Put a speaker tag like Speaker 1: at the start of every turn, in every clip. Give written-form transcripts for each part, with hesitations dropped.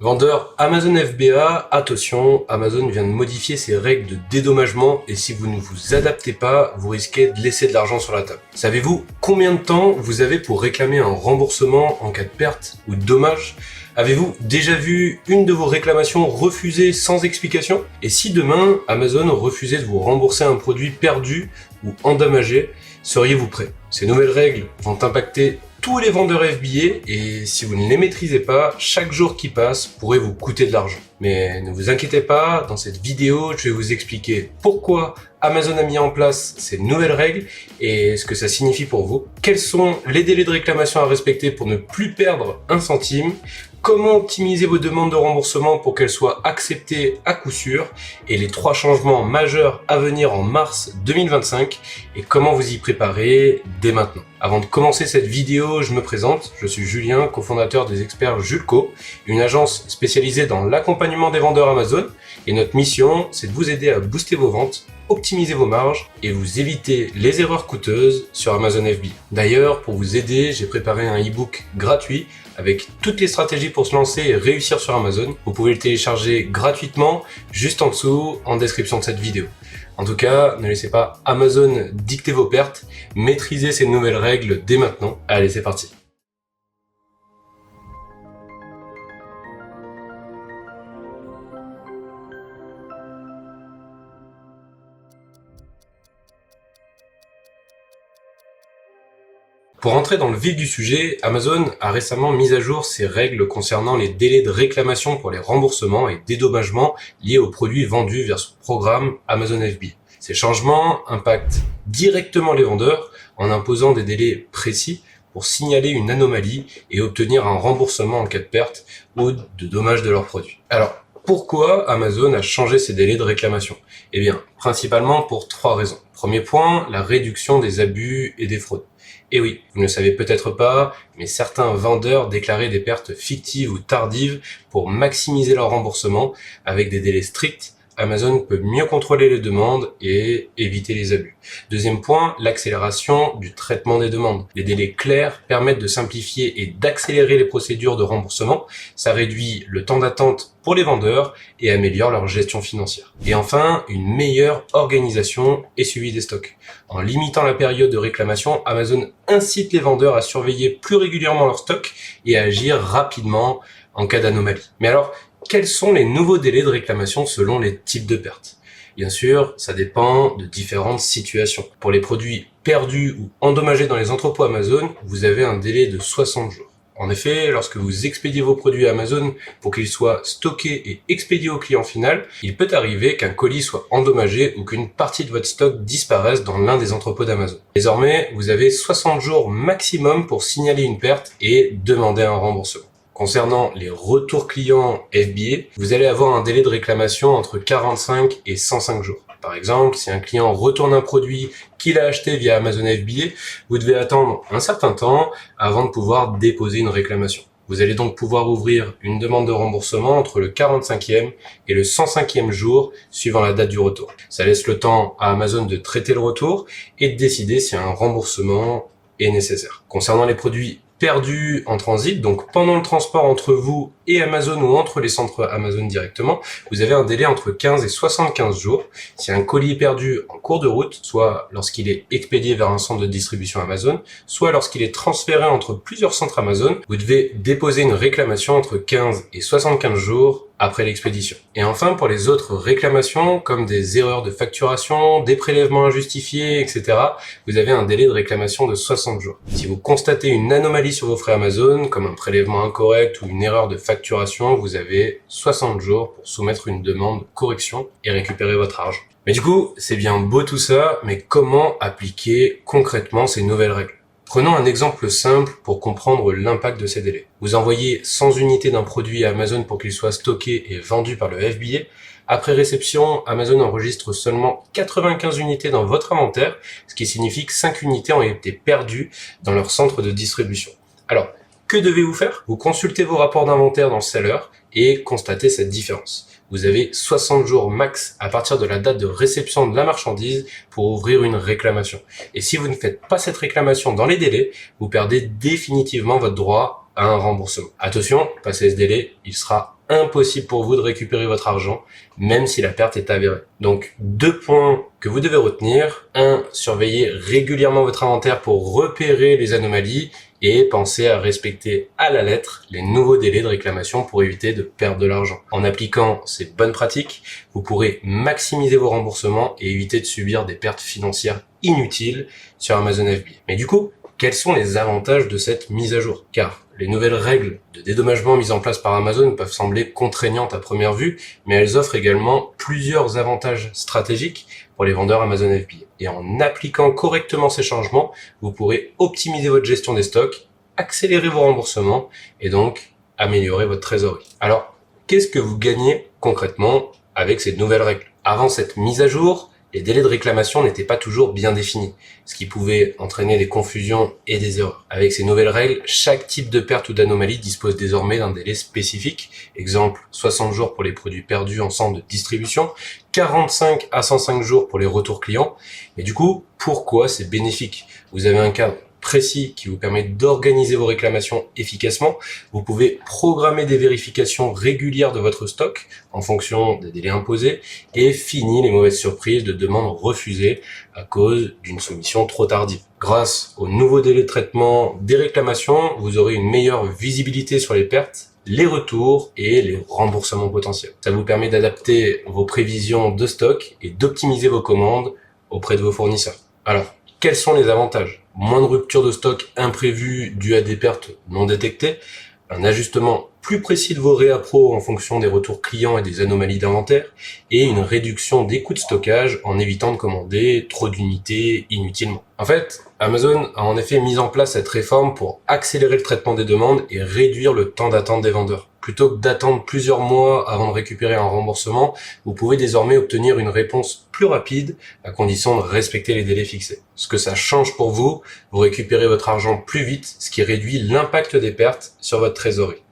Speaker 1: Vendeur Amazon FBA, attention, Amazon vient de modifier ses règles de dédommagement et si vous ne vous adaptez pas, vous risquez de laisser de l'argent sur la table. Savez-vous combien de temps vous avez pour réclamer un remboursement en cas de perte ou de dommage? Avez-vous déjà vu une de vos réclamations refusée sans explication? Et si demain, Amazon refusait de vous rembourser un produit perdu ou endommagé, seriez-vous prêt? Ces nouvelles règles vont impacter tous les vendeurs FBA et si vous ne les maîtrisez pas, chaque jour qui passe pourrait vous coûter de l'argent. Mais ne vous inquiétez pas, dans cette vidéo, je vais vous expliquer pourquoi Amazon a mis en place ces nouvelles règles et ce que ça signifie pour vous. Quels sont les délais de réclamation à respecter pour ne plus perdre un centime? Comment optimiser vos demandes de remboursement pour qu'elles soient acceptées à coup sûr et les 3 changements majeurs à venir en mars 2025 et comment vous y préparer dès maintenant. Avant de commencer cette vidéo, je me présente, je suis Julien, cofondateur des experts Julco, une agence spécialisée dans l'accompagnement des vendeurs Amazon et notre mission, c'est de vous aider à booster vos ventes, optimiser vos marges et vous éviter les erreurs coûteuses sur Amazon FBA. D'ailleurs, pour vous aider, j'ai préparé un e-book gratuit avec toutes les stratégies pour se lancer et réussir sur Amazon. Vous pouvez le télécharger gratuitement juste en dessous en description de cette vidéo. En tout cas, ne laissez pas Amazon dicter vos pertes, maîtrisez ces nouvelles règles dès maintenant. Allez, c'est parti. Pour entrer dans le vif du sujet, Amazon a récemment mis à jour ses règles concernant les délais de réclamation pour les remboursements et dédommagements liés aux produits vendus via son programme Amazon FBA. Ces changements impactent directement les vendeurs en imposant des délais précis pour signaler une anomalie et obtenir un remboursement en cas de perte ou de dommage de leurs produits. Alors, pourquoi Amazon a changé ses délais de réclamation? Eh bien, principalement pour 3 raisons. Premier point, la réduction des abus et des fraudes. Et oui, vous ne le savez peut-être pas, mais certains vendeurs déclaraient des pertes fictives ou tardives pour maximiser leur remboursement. Avec des délais stricts, Amazon peut mieux contrôler les demandes et éviter les abus. Deuxième point, l'accélération du traitement des demandes. Les délais clairs permettent de simplifier et d'accélérer les procédures de remboursement. Ça réduit le temps d'attente pour les vendeurs et améliore leur gestion financière. Et enfin, une meilleure organisation et suivi des stocks. En limitant la période de réclamation, Amazon incite les vendeurs à surveiller plus régulièrement leurs stocks et à agir rapidement en cas d'anomalie. Mais alors, quels sont les nouveaux délais de réclamation selon les types de pertes? Bien sûr, ça dépend de différentes situations. Pour les produits perdus ou endommagés dans les entrepôts Amazon, vous avez un délai de 60 jours. En effet, lorsque vous expédiez vos produits à Amazon pour qu'ils soient stockés et expédiés au client final, il peut arriver qu'un colis soit endommagé ou qu'une partie de votre stock disparaisse dans l'un des entrepôts d'Amazon. Désormais, vous avez 60 jours maximum pour signaler une perte et demander un remboursement. Concernant les retours clients FBA, vous allez avoir un délai de réclamation entre 45 et 105 jours. Par exemple, si un client retourne un produit qu'il a acheté via Amazon FBA, vous devez attendre un certain temps avant de pouvoir déposer une réclamation. Vous allez donc pouvoir ouvrir une demande de remboursement entre le 45e et le 105e jour suivant la date du retour. Ça laisse le temps à Amazon de traiter le retour et de décider si un remboursement est nécessaire. Concernant les produits perdus en transit, donc pendant le transport entre vous et Amazon ou entre les centres Amazon directement, vous avez un délai entre 15 et 75 jours. Si un colis est perdu en cours de route, soit lorsqu'il est expédié vers un centre de distribution Amazon, soit lorsqu'il est transféré entre plusieurs centres Amazon, vous devez déposer une réclamation entre 15 et 75 jours après l'expédition. Et enfin, pour les autres réclamations, comme des erreurs de facturation, des prélèvements injustifiés, etc., vous avez un délai de réclamation de 60 jours. Si vous constatez une anomalie sur vos frais Amazon, comme un prélèvement incorrect ou une erreur de facturation, vous avez 60 jours pour soumettre une demande de correction et récupérer votre argent. Mais du coup, c'est bien beau tout ça, mais comment appliquer concrètement ces nouvelles règles? Prenons un exemple simple pour comprendre l'impact de ces délais. Vous envoyez 100 unités d'un produit à Amazon pour qu'il soit stocké et vendu par le FBA. Après réception, Amazon enregistre seulement 95 unités dans votre inventaire, ce qui signifie que 5 unités ont été perdues dans leur centre de distribution. Alors, que devez-vous faire? Vous consultez vos rapports d'inventaire dans le seller et constatez cette différence. Vous avez 60 jours max à partir de la date de réception de la marchandise pour ouvrir une réclamation. Et si vous ne faites pas cette réclamation dans les délais, vous perdez définitivement votre droit à un remboursement. Attention, passé ce délai, il sera impossible pour vous de récupérer votre argent, même si la perte est avérée. Donc, 2 points que vous devez retenir. 1. Surveillez régulièrement votre inventaire pour repérer les anomalies et pensez à respecter à la lettre les nouveaux délais de réclamation pour éviter de perdre de l'argent. En appliquant ces bonnes pratiques, vous pourrez maximiser vos remboursements et éviter de subir des pertes financières inutiles sur Amazon FBA. Mais du coup, quels sont les avantages de cette mise à jour? Car les nouvelles règles de dédommagement mises en place par Amazon peuvent sembler contraignantes à première vue, mais elles offrent également plusieurs avantages stratégiques pour les vendeurs Amazon FBA. Et en appliquant correctement ces changements, vous pourrez optimiser votre gestion des stocks, accélérer vos remboursements et donc améliorer votre trésorerie. Alors, qu'est-ce que vous gagnez concrètement avec ces nouvelles règles? Avant cette mise à jour, les délais de réclamation n'étaient pas toujours bien définis, ce qui pouvait entraîner des confusions et des erreurs. Avec ces nouvelles règles, chaque type de perte ou d'anomalie dispose désormais d'un délai spécifique. Exemple, 60 jours pour les produits perdus en centre de distribution, 45 à 105 jours pour les retours clients. Et du coup, pourquoi c'est bénéfique? Vous avez un cadre précis qui vous permet d'organiser vos réclamations efficacement. Vous pouvez programmer des vérifications régulières de votre stock en fonction des délais imposés et finir les mauvaises surprises de demandes refusées à cause d'une soumission trop tardive. Grâce aux nouveaux délais de traitement des réclamations, vous aurez une meilleure visibilité sur les pertes, les retours et les remboursements potentiels. Ça vous permet d'adapter vos prévisions de stock et d'optimiser vos commandes auprès de vos fournisseurs. Alors, quels sont les avantages? Moins de ruptures de stock imprévues dues à des pertes non détectées, un ajustement plus précis de vos réappros en fonction des retours clients et des anomalies d'inventaire, et une réduction des coûts de stockage en évitant de commander trop d'unités inutilement. En fait, Amazon a en effet mis en place cette réforme pour accélérer le traitement des demandes et réduire le temps d'attente des vendeurs. Plutôt que d'attendre plusieurs mois avant de récupérer un remboursement, vous pouvez désormais obtenir une réponse plus rapide à condition de respecter les délais fixés. Ce que ça change pour vous, vous récupérez votre argent plus vite, ce qui réduit l'impact des pertes sur votre trésorerie.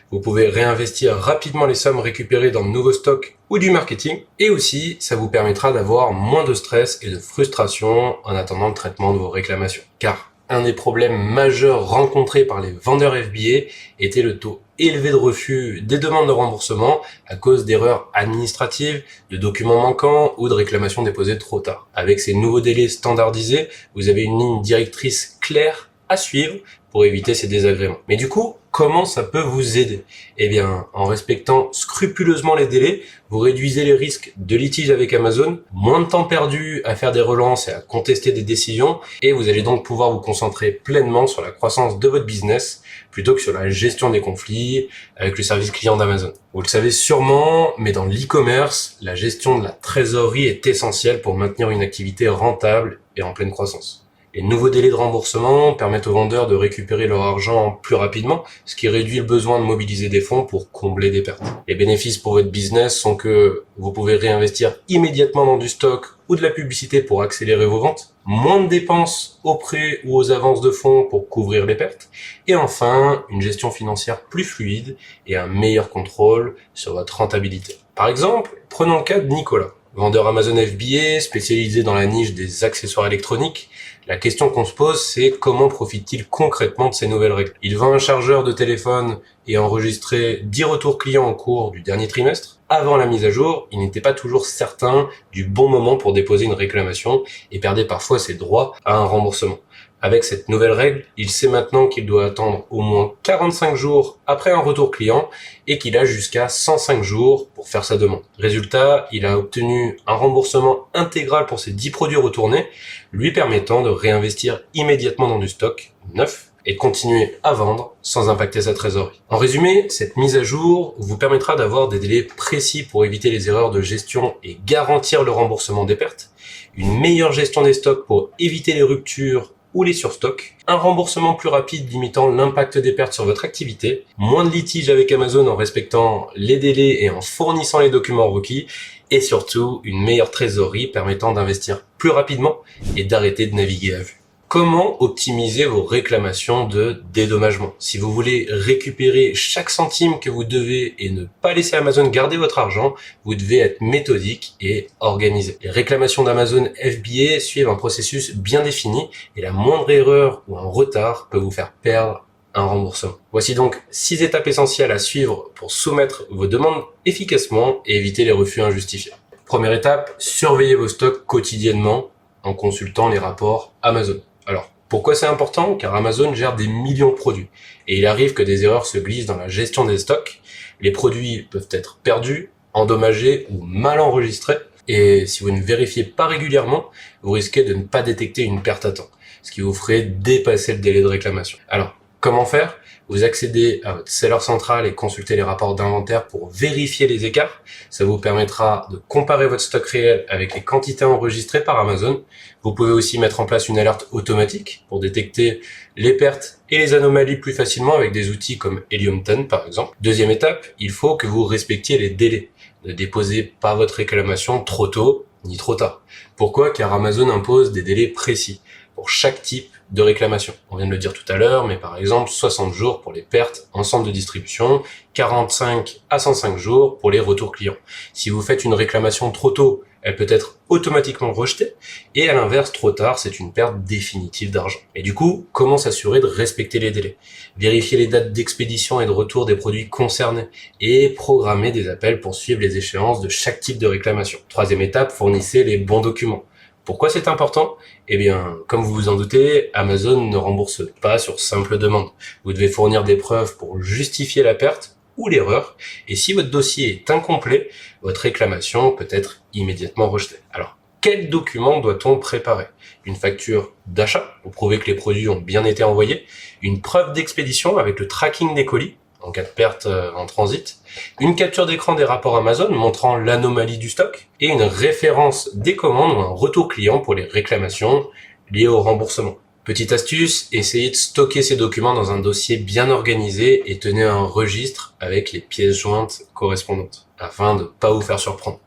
Speaker 1: Vous pouvez réinvestir rapidement les sommes récupérées dans de nouveaux stocks ou du marketing. Et aussi, ça vous permettra d'avoir moins de stress et de frustration en attendant le traitement de vos réclamations. Car un des problèmes majeurs rencontrés par les vendeurs FBA était le taux élevé de refus des demandes de remboursement à cause d'erreurs administratives, de documents manquants ou de réclamations déposées trop tard. Avec ces nouveaux délais standardisés, vous avez une ligne directrice claire à suivre pour éviter ces désagréments. Mais du coup, comment ça peut vous aider? Eh bien, en respectant scrupuleusement les délais, vous réduisez les risques de litige avec Amazon, moins de temps perdu à faire des relances et à contester des décisions, et vous allez donc pouvoir vous concentrer pleinement sur la croissance de votre business, plutôt que sur la gestion des conflits avec le service client d'Amazon. Vous le savez sûrement, mais dans l'e-commerce, la gestion de la trésorerie est essentielle pour maintenir une activité rentable et en pleine croissance. Les nouveaux délais de remboursement permettent aux vendeurs de récupérer leur argent plus rapidement, ce qui réduit le besoin de mobiliser des fonds pour combler des pertes. Les bénéfices pour votre business sont que vous pouvez réinvestir immédiatement dans du stock ou de la publicité pour accélérer vos ventes, moins de dépenses aux prêts ou aux avances de fonds pour couvrir les pertes, et enfin, une gestion financière plus fluide et un meilleur contrôle sur votre rentabilité. Par exemple, prenons le cas de Nicolas, vendeur Amazon FBA spécialisé dans la niche des accessoires électroniques. La question qu'on se pose, c'est comment profite-t-il concrètement de ces nouvelles règles? Il vend un chargeur de téléphone et a enregistré 10 retours clients au cours du dernier trimestre. Avant la mise à jour, il n'était pas toujours certain du bon moment pour déposer une réclamation et perdait parfois ses droits à un remboursement. Avec cette nouvelle règle, il sait maintenant qu'il doit attendre au moins 45 jours après un retour client et qu'il a jusqu'à 105 jours pour faire sa demande. Résultat, il a obtenu un remboursement intégral pour ses 10 produits retournés, lui permettant de réinvestir immédiatement dans du stock neuf et de continuer à vendre sans impacter sa trésorerie. En résumé, cette mise à jour vous permettra d'avoir des délais précis pour éviter les erreurs de gestion et garantir le remboursement des pertes, une meilleure gestion des stocks pour éviter les ruptures ou les surstocks, un remboursement plus rapide limitant l'impact des pertes sur votre activité, moins de litiges avec Amazon en respectant les délais et en fournissant les documents requis, et surtout une meilleure trésorerie permettant d'investir plus rapidement et d'arrêter de naviguer à vue. Comment optimiser vos réclamations de dédommagement? Si vous voulez récupérer chaque centime que vous devez et ne pas laisser Amazon garder votre argent, vous devez être méthodique et organisé. Les réclamations d'Amazon FBA suivent un processus bien défini et la moindre erreur ou un retard peut vous faire perdre un remboursement. Voici donc 6 étapes essentielles à suivre pour soumettre vos demandes efficacement et éviter les refus injustifiés. Première étape, surveillez vos stocks quotidiennement en consultant les rapports Amazon. Alors, pourquoi c'est important? Car Amazon gère des millions de produits et il arrive que des erreurs se glissent dans la gestion des stocks. Les produits peuvent être perdus, endommagés ou mal enregistrés. Et si vous ne vérifiez pas régulièrement, vous risquez de ne pas détecter une perte à temps, ce qui vous ferait dépasser le délai de réclamation. Alors, comment faire? Vous accédez à votre seller central et consultez les rapports d'inventaire pour vérifier les écarts. Ça vous permettra de comparer votre stock réel avec les quantités enregistrées par Amazon. Vous pouvez aussi mettre en place une alerte automatique pour détecter les pertes et les anomalies plus facilement avec des outils comme Helium 10 par exemple. Deuxième étape, il faut que vous respectiez les délais. Ne déposez pas votre réclamation trop tôt ni trop tard. Pourquoi? Car Amazon impose des délais précis pour chaque type de réclamation. On vient de le dire tout à l'heure, mais par exemple 60 jours pour les pertes en centre de distribution, 45 à 105 jours pour les retours clients. Si vous faites une réclamation trop tôt, elle peut être automatiquement rejetée, et à l'inverse, trop tard, c'est une perte définitive d'argent. Et du coup, comment s'assurer de respecter les délais? Vérifier les dates d'expédition et de retour des produits concernés, et programmer des appels pour suivre les échéances de chaque type de réclamation. Troisième étape, fournissez les bons documents. Pourquoi c'est important? Eh bien, comme vous vous en doutez, Amazon ne rembourse pas sur simple demande. Vous devez fournir des preuves pour justifier la perte ou l'erreur, et si votre dossier est incomplet, votre réclamation peut être immédiatement rejetée. Alors, quel document doit-on préparer? Une facture d'achat pour prouver que les produits ont bien été envoyés, une preuve d'expédition avec le tracking des colis en cas de perte en transit, une capture d'écran des rapports Amazon montrant l'anomalie du stock et une référence des commandes ou un retour client pour les réclamations liées au remboursement. Petite astuce, essayez de stocker ces documents dans un dossier bien organisé et tenez un registre avec les pièces jointes correspondantes afin de ne pas vous faire surprendre.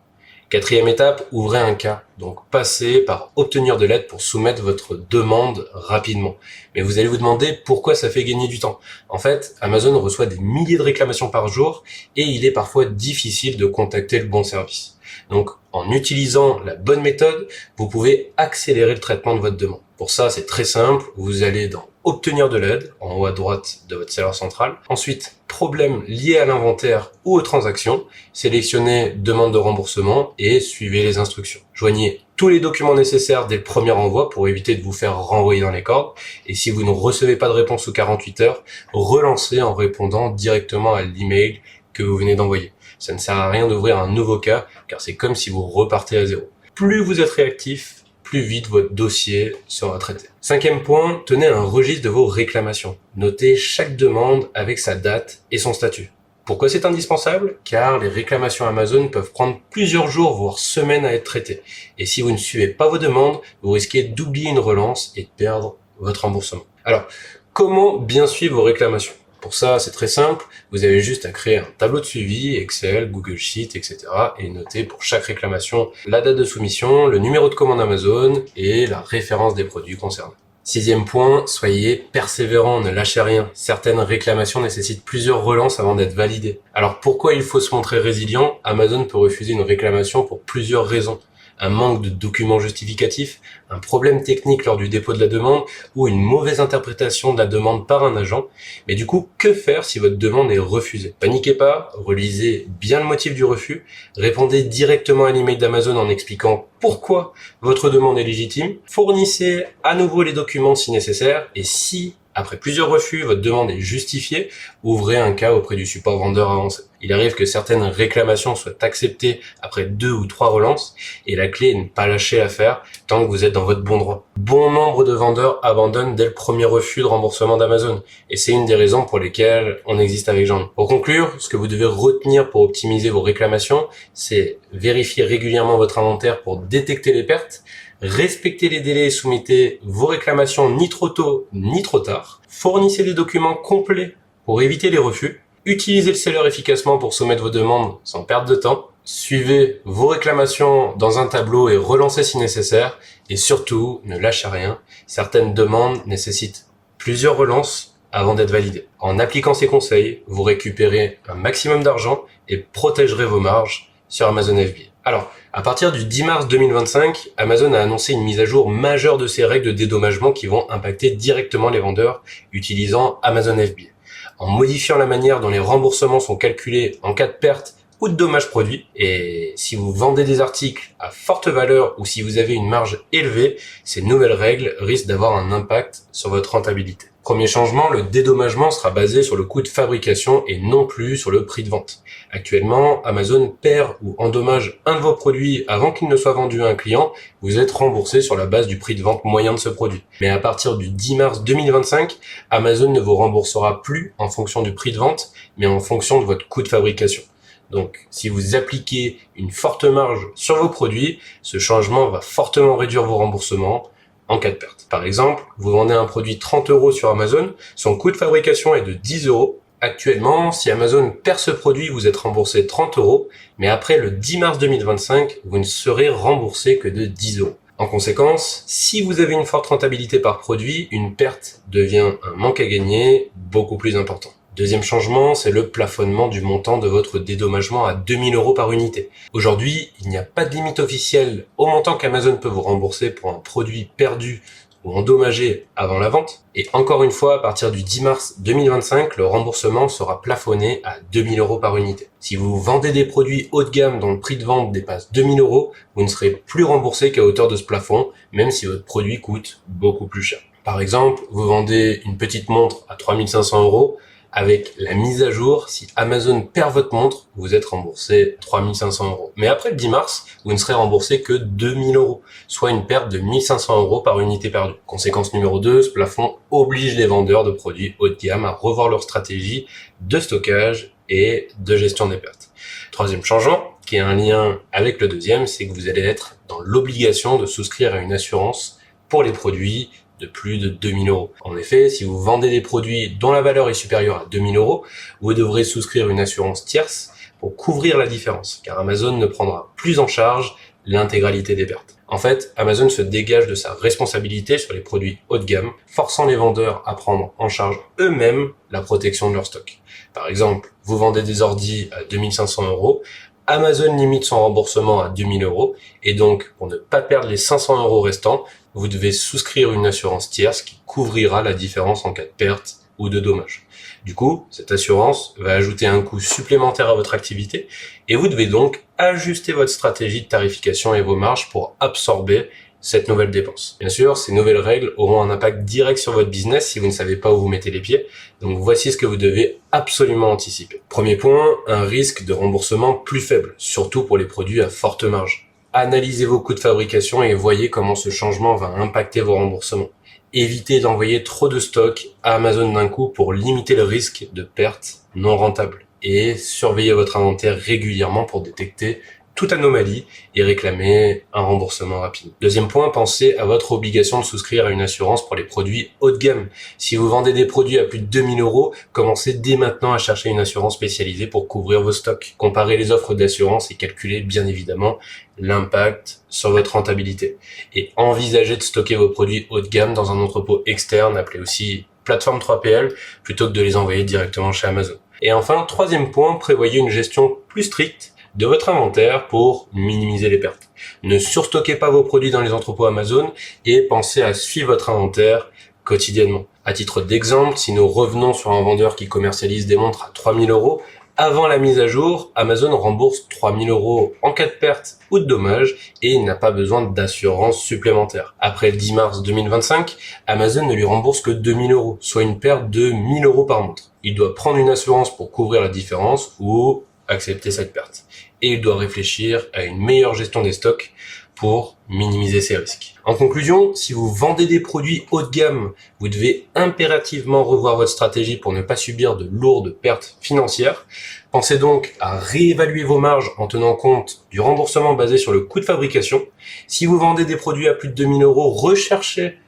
Speaker 1: Quatrième étape, ouvrez un cas. Donc passez par obtenir de l'aide pour soumettre votre demande rapidement. Mais vous allez vous demander pourquoi ça fait gagner du temps. En fait, Amazon reçoit des milliers de réclamations par jour et il est parfois difficile de contacter le bon service. Donc en utilisant la bonne méthode, vous pouvez accélérer le traitement de votre demande. Pour ça, c'est très simple. Vous allez dans obtenir de l'aide en haut à droite de votre seller central. Ensuite, problème lié à l'inventaire ou aux transactions. Sélectionnez demande de remboursement et suivez les instructions. Joignez tous les documents nécessaires dès le premier envoi pour éviter de vous faire renvoyer dans les cordes. Et si vous ne recevez pas de réponse sous 48 heures, relancez en répondant directement à l'email que vous venez d'envoyer. Ça ne sert à rien d'ouvrir un nouveau cas car c'est comme si vous repartez à zéro. Plus vous êtes réactif, plus vite votre dossier sera traité. Cinquième point, tenez un registre de vos réclamations. Notez chaque demande avec sa date et son statut. Pourquoi c'est indispensable? Car les réclamations Amazon peuvent prendre plusieurs jours, voire semaines à être traitées. Et si vous ne suivez pas vos demandes, vous risquez d'oublier une relance et de perdre votre remboursement. Alors, comment bien suivre vos réclamations? Pour ça, c'est très simple. Vous avez juste à créer un tableau de suivi, Excel, Google Sheet, etc. et noter pour chaque réclamation la date de soumission, le numéro de commande Amazon et la référence des produits concernés. Sixième point, soyez persévérant, ne lâchez rien. Certaines réclamations nécessitent plusieurs relances avant d'être validées. Alors pourquoi il faut se montrer résilient? Amazon peut refuser une réclamation pour plusieurs raisons. Un manque de documents justificatifs, un problème technique lors du dépôt de la demande ou une mauvaise interprétation de la demande par un agent. Mais du coup, que faire si votre demande est refusée? Paniquez pas, relisez bien le motif du refus, répondez directement à l'email d'Amazon en expliquant pourquoi votre demande est légitime, fournissez à nouveau les documents si nécessaire et si, après plusieurs refus, votre demande est justifiée, ouvrez un cas auprès du support vendeur avancé. Il arrive que certaines réclamations soient acceptées après 2 ou 3 relances et la clé est de ne pas lâcher l'affaire tant que vous êtes dans votre bon droit. Bon nombre de vendeurs abandonnent dès le premier refus de remboursement d'Amazon et c'est une des raisons pour lesquelles on existe avec Jean. Pour conclure, ce que vous devez retenir pour optimiser vos réclamations, c'est vérifier régulièrement votre inventaire pour détecter les pertes, respectez les délais et soumettez vos réclamations ni trop tôt ni trop tard, fournissez des documents complets pour éviter les refus, utilisez le seller efficacement pour soumettre vos demandes sans perdre de temps, suivez vos réclamations dans un tableau et relancez si nécessaire, et surtout, ne lâchez rien, certaines demandes nécessitent plusieurs relances avant d'être validées. En appliquant ces conseils, vous récupérez un maximum d'argent et protégerez vos marges sur Amazon FBA. Alors, à partir du 10 mars 2025, Amazon a annoncé une mise à jour majeure de ses règles de dédommagement qui vont impacter directement les vendeurs utilisant Amazon FBA. En modifiant la manière dont les remboursements sont calculés en cas de perte ou de dommages produits. Et si vous vendez des articles à forte valeur ou si vous avez une marge élevée, ces nouvelles règles risquent d'avoir un impact sur votre rentabilité. Premier changement, le dédommagement sera basé sur le coût de fabrication et non plus sur le prix de vente. Actuellement, Amazon perd ou endommage un de vos produits avant qu'il ne soit vendu à un client, vous êtes remboursé sur la base du prix de vente moyen de ce produit. Mais à partir du 10 mars 2025, Amazon ne vous remboursera plus en fonction du prix de vente, mais en fonction de votre coût de fabrication. Donc, si vous appliquez une forte marge sur vos produits, ce changement va fortement réduire vos remboursements en cas de perte. Par exemple, vous vendez un produit 30 € sur Amazon, son coût de fabrication est de 10 €. Actuellement, si Amazon perd ce produit, vous êtes remboursé 30 €, mais après le 10 mars 2025, vous ne serez remboursé que de 10 €. En conséquence, si vous avez une forte rentabilité par produit, une perte devient un manque à gagner beaucoup plus important. Deuxième changement, c'est le plafonnement du montant de votre dédommagement à 2000 € par unité. Aujourd'hui, il n'y a pas de limite officielle au montant qu'Amazon peut vous rembourser pour un produit perdu ou endommagé avant la vente. Et encore une fois, à partir du 10 mars 2025, le remboursement sera plafonné à 2000 € par unité. Si vous vendez des produits haut de gamme dont le prix de vente dépasse 2000 €, vous ne serez plus remboursé qu'à hauteur de ce plafond, même si votre produit coûte beaucoup plus cher. Par exemple, vous vendez une petite montre à 3500 €, avec la mise à jour, si Amazon perd votre montre, vous êtes remboursé 3500 €. Mais après le 10 mars, vous ne serez remboursé que 2000 €, soit une perte de 1500 € par unité perdue. Conséquence numéro 2, ce plafond oblige les vendeurs de produits haut de gamme à revoir leur stratégie de stockage et de gestion des pertes. Troisième changement, qui est un lien avec le deuxième, c'est que vous allez être dans l'obligation de souscrire à une assurance pour les produits de plus de 2000 €. En effet, si vous vendez des produits dont la valeur est supérieure à 2000 €, vous devrez souscrire une assurance tierce pour couvrir la différence, car Amazon ne prendra plus en charge l'intégralité des pertes. En fait, Amazon se dégage de sa responsabilité sur les produits haut de gamme, forçant les vendeurs à prendre en charge eux-mêmes la protection de leur stock. Par exemple, vous vendez des ordis à 2500 €, Amazon limite son remboursement à 2000 € et donc, pour ne pas perdre les 500 € restants, vous devez souscrire une assurance tierce qui couvrira la différence en cas de perte ou de dommage. Du coup, cette assurance va ajouter un coût supplémentaire à votre activité et vous devez donc ajuster votre stratégie de tarification et vos marges pour absorber cette nouvelle dépense. Bien sûr, ces nouvelles règles auront un impact direct sur votre business si vous ne savez pas où vous mettez les pieds. Donc voici ce que vous devez absolument anticiper. Premier point, un risque de remboursement plus faible, surtout pour les produits à forte marge. Analysez vos coûts de fabrication et voyez comment ce changement va impacter vos remboursements. Évitez d'envoyer trop de stock à Amazon d'un coup pour limiter le risque de perte non rentable. Et surveillez votre inventaire régulièrement pour détecter toute anomalie et réclamer un remboursement rapide. Deuxième point, pensez à votre obligation de souscrire à une assurance pour les produits haut de gamme. Si vous vendez des produits à plus de 2000 €, commencez dès maintenant à chercher une assurance spécialisée pour couvrir vos stocks. Comparez les offres d'assurance et calculez bien évidemment l'impact sur votre rentabilité. Et envisagez de stocker vos produits haut de gamme dans un entrepôt externe, appelé aussi plateforme 3PL, plutôt que de les envoyer directement chez Amazon. Et enfin, troisième point, prévoyez une gestion plus stricte de votre inventaire pour minimiser les pertes. Ne surstockez pas vos produits dans les entrepôts Amazon et pensez à suivre votre inventaire quotidiennement. À titre d'exemple, si nous revenons sur un vendeur qui commercialise des montres à 3000 €, avant la mise à jour, Amazon rembourse 3000 € en cas de perte ou de dommage et il n'a pas besoin d'assurance supplémentaire. Après le 10 mars 2025, Amazon ne lui rembourse que 2000 €, soit une perte de 1000 € par montre. Il doit prendre une assurance pour couvrir la différence ou accepter cette perte. Et il doit réfléchir à une meilleure gestion des stocks pour minimiser ces risques. En conclusion, si vous vendez des produits haut de gamme, vous devez impérativement revoir votre stratégie pour ne pas subir de lourdes pertes financières. Pensez donc à réévaluer vos marges en tenant compte du remboursement basé sur le coût de fabrication. Si vous vendez des produits à plus de 2000 €, recherchez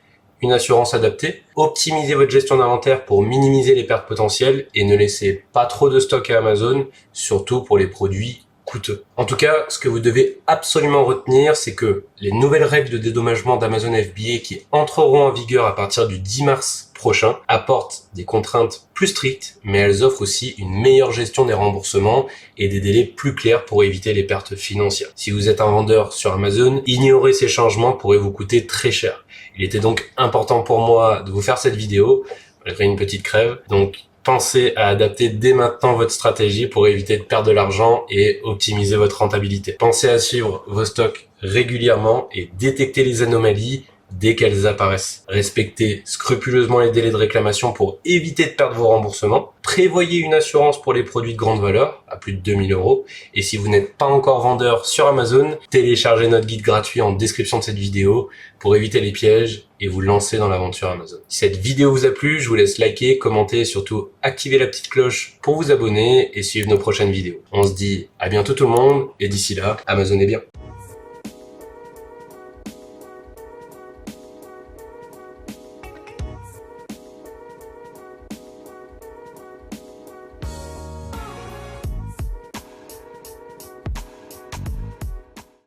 Speaker 1: une assurance adaptée. Optimisez votre gestion d'inventaire pour minimiser les pertes potentielles et ne laissez pas trop de stock à Amazon, surtout pour les produits coûteux. En tout cas, ce que vous devez absolument retenir, c'est que les nouvelles règles de dédommagement d'Amazon FBA qui entreront en vigueur à partir du 10 mars prochain apportent des contraintes plus strictes, mais elles offrent aussi une meilleure gestion des remboursements et des délais plus clairs pour éviter les pertes financières. Si vous êtes un vendeur sur Amazon, ignorer ces changements pourrait vous coûter très cher. Il était donc important pour moi de vous faire cette vidéo, malgré une petite crève. Donc, pensez à adapter dès maintenant votre stratégie pour éviter de perdre de l'argent et optimiser votre rentabilité. Pensez à suivre vos stocks régulièrement et détecter les anomalies dès qu'elles apparaissent. Respectez scrupuleusement les délais de réclamation pour éviter de perdre vos remboursements. Prévoyez une assurance pour les produits de grande valeur à plus de 2000 €. Et si vous n'êtes pas encore vendeur sur Amazon, téléchargez notre guide gratuit en description de cette vidéo pour éviter les pièges et vous lancer dans l'aventure Amazon. Si cette vidéo vous a plu, je vous laisse liker, commenter et surtout activer la petite cloche pour vous abonner et suivre nos prochaines vidéos. On se dit à bientôt tout le monde et d'ici là, Amazon est bien.